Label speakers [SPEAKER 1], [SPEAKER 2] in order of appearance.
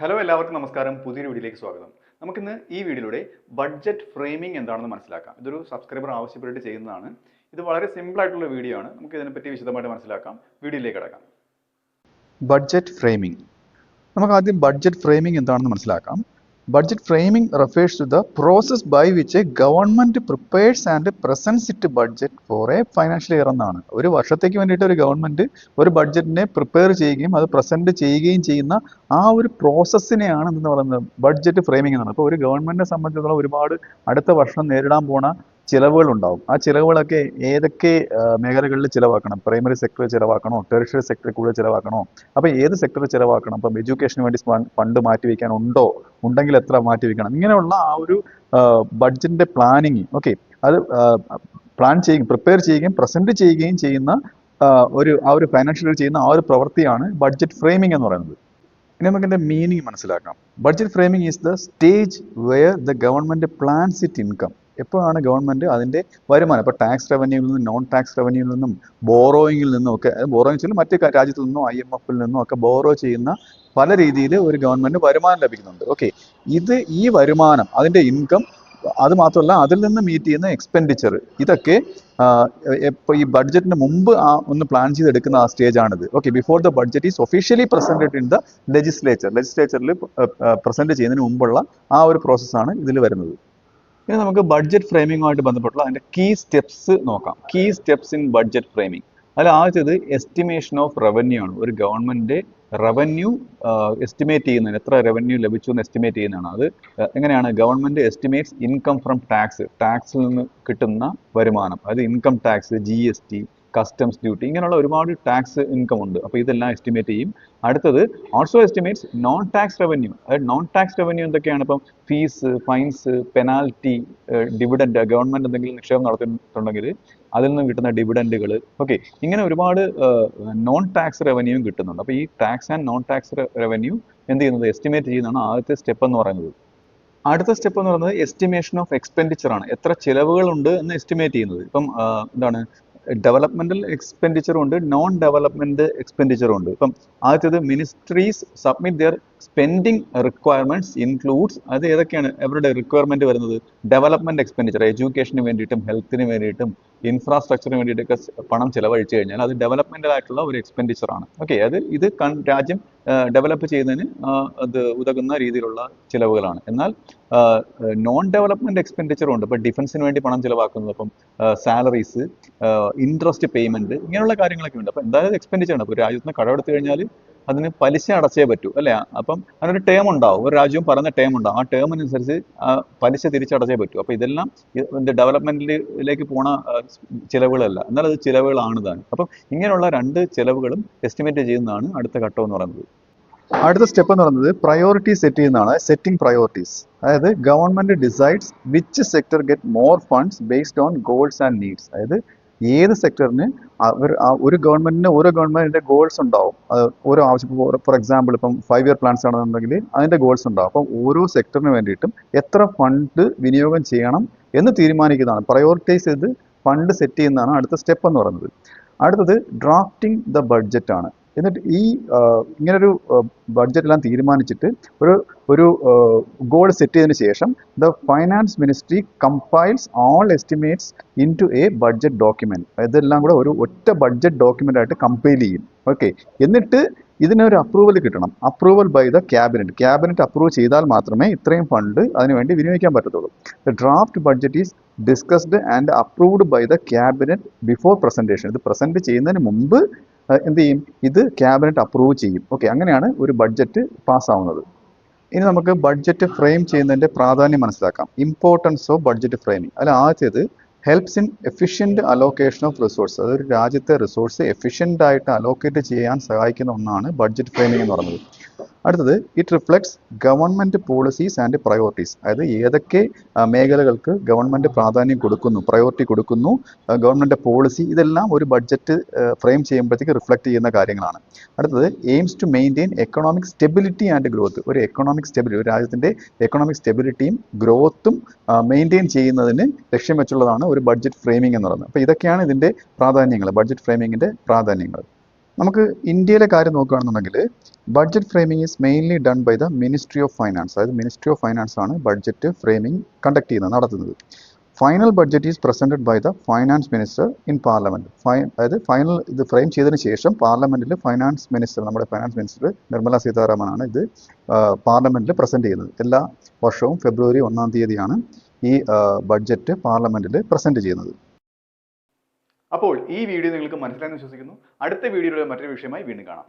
[SPEAKER 1] Hello എല്ലാവർക്കും നമസ്കാരം. പുതിയൊരു വീഡിയോയിലേക്ക് സ്വാഗതം. നമുക്കിന്ന് ഈ വീഡിയോയിലൂടെ ബഡ്ജറ്റ് ഫ്രെയിമിംഗ് എന്താണെന്ന് മനസ്സിലാക്കാം. ഇതൊരു സബ്സ്ക്രൈബർ ആവശ്യപ്പെട്ടിട്ട് ചെയ്യുന്നതാണ്. ഇത് വളരെ സിമ്പിൾ ആയിട്ടുള്ള വീഡിയോ ആണ്. നമുക്ക് ഇതിനെപ്പറ്റി വിശദമായിട്ട് മനസ്സിലാക്കാം. വീഡിയോയിലേക്ക് കടക്കാം. Budget framing. നമുക്ക് ആദ്യം ബഡ്ജറ്റ് ഫ്രെയിമിംഗ് എന്താണെന്ന് മനസ്സിലാക്കാം. Budget framing refers to the process by which a government prepares and presents its budget for a financial year എന്നാണ്. ഒരു വർഷത്തേക്ക് വേണ്ടിയിട്ട് ഒരു ഗവൺമെന്റ് ഒരു ബഡ്ജറ്റിനെ പ്രിപ്പയർ ചെയ്യുകയും അത് പ്രസന്റ് ചെയ്യുകയും ചെയ്യുന്ന ആ ഒരു പ്രോസസ്സിനെയാണ് എന്ന് പറയുന്നത് ബഡ്ജറ്റ് ഫ്രെയിമിംഗ് എന്നാണ്. അപ്പോൾ ഒരു ഗവൺമെന്റിനെ സംബന്ധിച്ചിടത്തോളം ഒരുപാട് അടുത്ത വർഷം നേരിടാൻ പോണ ചിലവുകൾ ഉണ്ടാവും. ആ ചിലവുകളൊക്കെ ഏതൊക്കെ മേഖലകളിൽ ചിലവാക്കണം? പ്രൈമറി സെക്ടറിൽ ചിലവാക്കണോ? ടെറിഷറി സെക്ടറിൽ കൂടുതൽ ചിലവാക്കണോ? അപ്പോൾ ഏത് സെക്ടറിൽ ചിലവാക്കണം? അപ്പം എഡ്യൂക്കേഷന് വേണ്ടി ഫണ്ട് മാറ്റിവെക്കാൻ ഉണ്ടെങ്കിൽ എത്ര മാറ്റിവെക്കണം? ഇങ്ങനെയുള്ള ആ ഒരു ബഡ്ജറ്റിന്റെ പ്ലാനിങ് അത് പ്ലാൻ ചെയ്യുകയും പ്രിപ്പയർ ചെയ്യുകയും പ്രസന്റ് ചെയ്യുകയും ചെയ്യുന്ന ആ ഒരു ഫൈനാൻഷ്യൽ ചെയ്യുന്ന ആ ഒരു പ്രവൃത്തിയാണ് ബഡ്ജറ്റ് ഫ്രെയിമിംഗ് എന്ന് പറയുന്നത്. ഇനി നമുക്ക് ഇതിന്റെ മീനിങ് മനസ്സിലാക്കാം. Budget framing is the stage where the government plans it income. എപ്പോഴാണ് ഗവൺമെന്റ് അതിന്റെ വരുമാനം, ഇപ്പോൾ ടാക്സ് റവന്യൂവിൽ നിന്നും നോൺ ടാക്സ് റവന്യൂവിൽ നിന്നും ബോറോയിങ്ങിൽ നിന്നും ഒക്കെ, ബോറോയിങ് മറ്റ് രാജ്യത്തു നിന്നോ IMF-ൽ നിന്നോ ഒക്കെ ബോറോ ചെയ്യുന്ന പല രീതിയിൽ ഒരു ഗവൺമെന്റ് വരുമാനം ലഭിക്കുന്നുണ്ട്. ഈ വരുമാനം, അതിന്റെ ഇൻകം, അത് മാത്രമല്ല അതിൽ നിന്ന് മീറ്റ് ചെയ്യുന്ന എക്സ്പെൻഡിച്ചർ, ഇതൊക്കെ ഇപ്പോൾ ഈ ബഡ്ജറ്റിന് മുമ്പ് ഒന്ന് പ്ലാൻ ചെയ്തെടുക്കുന്ന ആ സ്റ്റേജ് ആണിത്. Before the budget is officially presented in the ലെജിസ്ലേച്ചറിൽ പ്രസന്റ് ചെയ്യുന്നതിന് മുമ്പുള്ള ആ ഒരു പ്രോസസ്സാണ് ഇതിൽ വരുന്നത്. ഇനി നമുക്ക് ബഡ്ജറ്റ് ഫ്രെയിമിങ്ങുമായിട്ട് ബന്ധപ്പെട്ടുള്ള അതിന്റെ കീ സ്റ്റെപ്സ് നോക്കാം. Key steps in budget framing. അതിൽ ആദ്യത്തേത് എസ്റ്റിമേഷൻ ഓഫ് റവന്യൂ ആണ്. ഒരു ഗവൺമെന്റ് റവന്യൂ എസ്റ്റിമേറ്റ് ചെയ്യുന്നതിന്, എത്ര റവന്യൂ ലഭിച്ചു എന്ന് എസ്റ്റിമേറ്റ് ചെയ്യുന്നതാണ്. അത് എങ്ങനെയാണ്? ഗവൺമെന്റ് എസ്റ്റിമേറ്റ്സ് ഇൻകം ഫ്രം ടാക്സിൽ നിന്ന് കിട്ടുന്ന വരുമാനം, അതായത് income tax, GST, customs duty, ഇങ്ങനെയുള്ള ഒരുപാട് ടാക്സ് ഇൻകം ഉണ്ട്. അപ്പോൾ ഇതെല്ലാം എസ്റ്റിമേറ്റ് ചെയ്യും. അടുത്തത് also estimates non tax revenue. അതായത് നോൺ ടാക്സ് റവന്യൂ എന്തൊക്കെയാണ്? ഇപ്പം fees, finds, penalty, dividend, government എന്തെങ്കിലും നിക്ഷേപം നടത്തിയിട്ടുണ്ടെങ്കിൽ അതിൽ നിന്ന് കിട്ടുന്ന ഡിവിഡൻഡുകൾ, ഇങ്ങനെ ഒരുപാട് നോൺ ടാക്സ് റവന്യൂവും കിട്ടുന്നുണ്ട്. അപ്പോൾ ഈ tax and non tax revenue എന്ത് ചെയ്യുന്നത്? എസ്റ്റിമേറ്റ് ചെയ്യുന്നതാണ് ആദ്യത്തെ സ്റ്റെപ്പ് എന്ന് പറയുന്നത്. അടുത്ത സ്റ്റെപ്പ് എന്ന് പറയുന്നത് എസ്റ്റിമേഷൻ ഓഫ് എക്സ്പെൻഡിച്ചർ ആണ്. എത്ര ചിലവുകളുണ്ട് എന്ന് എസ്റ്റിമേറ്റ് ചെയ്യുന്നത്. ഇപ്പം എന്താണ്, ഡെവലപ്മെന്റൽ എക്സ്പെൻഡിച്ചറും ഉണ്ട്, നോൺ ഡെവലപ്മെന്റ് എക്സ്പെൻഡിച്ചറും ഉണ്ട്. ഇപ്പം ആദ്യത്തേത് ministries submit their spending requirements includes. അത് ഏതൊക്കെയാണ് അവരുടെ റിക്വയർമെന്റ് വരുന്നത്? ഡെവലപ്മെന്റ് എക്സ്പെൻഡിച്ചർ, എഡ്യൂക്കേഷന് വേണ്ടിയിട്ടും ഹെൽത്തിന് വേണ്ടിയിട്ടും ഇൻഫ്രാസ്ട്രക്ചറിന് വേണ്ടിയിട്ടൊക്കെ പണം ചിലവഴിച്ചു കഴിഞ്ഞാൽ അത് ഡെവലപ്മെന്റൽ ആയിട്ടുള്ള ഒരു എക്സ്പെൻഡിച്ചർ ആണ്. ഇത് രാജ്യം ഡെവലപ്പ് ചെയ്യുന്നതിന് അത് ഉതകുന്ന രീതിയിലുള്ള ചിലവുകളാണ്. എന്നാൽ നോൺ ഡെവലപ്മെന്റ് എക്സ്പെൻഡിച്ചറും ഉണ്ട്. ഇപ്പം ഡിഫൻസിന് വേണ്ടി പണം ചിലവാക്കുന്നത്, അപ്പം സാലറീസ്, ഇൻട്രസ്റ്റ് പേയ്മെന്റ്, ഇങ്ങനെയുള്ള കാര്യങ്ങളൊക്കെ ഉണ്ട്. അപ്പം എന്തായാലും എക്സ്പെൻഡിച്ചർ ആണ്. അപ്പോൾ രാജ്യത്ത് നിന്ന് കടമെടുത്തു കഴിഞ്ഞാൽ അതിന് പലിശ അടച്ചേ പറ്റൂ, അല്ലേ? അപ്പം അതിനൊരു ടേം ഉണ്ടാവും, ഒരു രാജ്യവും പറഞ്ഞ ടേം ഉണ്ടാവും. ആ ടേമിനനുസരിച്ച് പലിശ തിരിച്ചടച്ചേ പറ്റൂ. അപ്പോൾ ഇതെല്ലാം ഡെവലപ്മെന്റിലേക്ക് പോണ ചിലവുകളല്ല, എന്നാൽ അത് ചിലവുകളാണ് താൻ. അപ്പം ഇങ്ങനെയുള്ള രണ്ട് ചിലവുകളും എസ്റ്റിമേറ്റ് ചെയ്യുന്നതാണ് അടുത്ത ഘട്ടം എന്ന് പറയുന്നത്. അടുത്ത സ്റ്റെപ്പ് എന്ന് പറയുന്നത് പ്രയോറിറ്റി സെറ്റ് ചെയ്യുന്നതാണ്. Setting priorities. അതായത് government decides which sector get more funds based on goals and needs. അതായത് ഏത് സെക്ടറിന് ഓരോ ഗവൺമെന്റിന്റെ ഗോൾസ് ഉണ്ടാവും. ഓരോ ആവശ്യം, ഫോർ എക്സാമ്പിൾ ഇപ്പം 5 year പ്ലാൻസ് ആണെന്നുണ്ടെങ്കിൽ അതിന്റെ ഗോൾസ് ഉണ്ടാവും. അപ്പം ഓരോ സെക്ടറിന് വേണ്ടിയിട്ടും എത്ര ഫണ്ട് വിനിയോഗം ചെയ്യണം എന്ന് തീരുമാനിക്കുന്നതാണ്. പ്രയോറിറ്റൈസ് ചെയ്ത് ഫണ്ട് സെറ്റ് ചെയ്യുന്നതാണ് അടുത്ത സ്റ്റെപ്പ് എന്ന് പറയുന്നത്. അടുത്തത് ഡ്രാഫ്റ്റിംഗ് ദ ബഡ്ജറ്റ് ആണ്. എന്നിട്ട് ഇങ്ങനൊരു ബഡ്ജറ്റ് എല്ലാം തീരുമാനിച്ചിട്ട് ഒരു ഗോൾ സെറ്റ് ചെയ്തതിന് ശേഷം the finance ministry compiles all estimates into a budget document. ഇതെല്ലാം കൂടെ ഒരു ഒറ്റ ബഡ്ജറ്റ് ഡോക്യുമെന്റ് ആയിട്ട് കമ്പൈൽ ചെയ്യും. എന്നിട്ട് ഇതിനൊരു അപ്രൂവൽ കിട്ടണം. Approval by the cabinet approve ചെയ്താൽ മാത്രമേ ഇത്രയും ഫണ്ട് അതിനുവേണ്ടി വിനിയോഗിക്കാൻ പറ്റത്തുള്ളൂ. The draft budget is discussed and approved by the cabinet before presentation. ഇത് പ്രസന്റ് ചെയ്യുന്നതിന് മുമ്പ് എന്ത് ചെയ്യും? ഇത് ക്യാബിനറ്റ് അപ്രൂവ് ചെയ്യും. അങ്ങനെയാണ് ഒരു ബഡ്ജറ്റ് പാസ്സാവുന്നത്. ഇനി നമുക്ക് ബഡ്ജറ്റ് ഫ്രെയിം ചെയ്യുന്നതിന്റെ പ്രാധാന്യം മനസ്സിലാക്കാം. Importance of budget framing. അതിൽ ആദ്യത്തേത് helps in efficient allocation of resource. അതൊരു രാജ്യത്തെ റിസോഴ്സ് എഫിഷ്യന്റ് ആയിട്ട് അലോക്കേറ്റ് ചെയ്യാൻ സഹായിക്കുന്ന ഒന്നാണ് ബഡ്ജറ്റ് ഫ്രെയിമിംഗ് എന്ന് പറയുന്നത്. അടുത്തത് it reflects government policies and priorities. അതായത് ഏതൊക്കെ മേഖലകൾക്ക് ഗവൺമെന്റ് പ്രാധാന്യം കൊടുക്കുന്നു, പ്രയോറിറ്റി കൊടുക്കുന്നു, ഗവൺമെന്റ് പോളിസി, ഇതെല്ലാം ഒരു ബഡ്ജറ്റ് ഫ്രെയിം ചെയ്യുമ്പോഴത്തേക്ക് റിഫ്ലക്ട് ചെയ്യുന്ന കാര്യങ്ങളാണ്. അടുത്തത് aims to maintain economic stability and growth. ഒരു രാജ്യത്തിന്റെ എക്കണോമിക് സ്റ്റെബിലിറ്റിയും ഗ്രോത്തും മെയിൻറ്റെയിൻ ചെയ്യുന്നതിന് ലക്ഷ്യം വെച്ചുള്ളതാണ് ഒരു ബഡ്ജറ്റ് ഫ്രെയിമിംഗ് എന്ന് പറയുന്നത്. അപ്പോൾ ഇതൊക്കെയാണ് ഇതിന്റെ പ്രാധാന്യങ്ങൾ, ബഡ്ജറ്റ് ഫ്രെയിമിങ്ങിന്റെ പ്രാധാന്യങ്ങൾ.
[SPEAKER 2] നമുക്ക് ഇന്ത്യയിലെ കാര്യം നോക്കുകയാണെന്നുണ്ടെങ്കിൽ budget framing is mainly done by the ministry of finance. അതായത് മിനിസ്ട്രി ഓഫ് ഫൈനാൻസ് ആണ് ബഡ്ജറ്റ് ഫ്രെയിമിംഗ് കണ്ടക്ട് ചെയ്യുന്നത്, നടത്തുന്നത്. Final budget is presented by the finance minister in parliament. അതായത് ഫൈനൽ ഇത് ഫ്രെയിം ചെയ്തതിന് ശേഷം പാർലമെന്റിൽ ഫൈനാൻസ് മിനിസ്റ്റർ, നമ്മുടെ ഫൈനാൻസ് മിനിസ്റ്റർ നിർമ്മല സീതാരാമൻ ആണ് ഇത് പാർലമെന്റിൽ പ്രസന്റ് ചെയ്യുന്നത്. എല്ലാ വർഷവും ഫെബ്രുവരി 1-ാം തീയതിയാണ് ഈ ബഡ്ജറ്റ് പാർലമെന്റിൽ പ്രസന്റ് ചെയ്യുന്നത്.
[SPEAKER 1] അപ്പോൾ ഈ വീഡിയോ നിങ്ങൾക്ക് മനസ്സിലായെന്ന് വിശ്വസിക്കുന്നു. അടുത്ത വീഡിയോയിലൂടെ മറ്റൊരു വിഷയമായി വീണ്ടും കാണാം.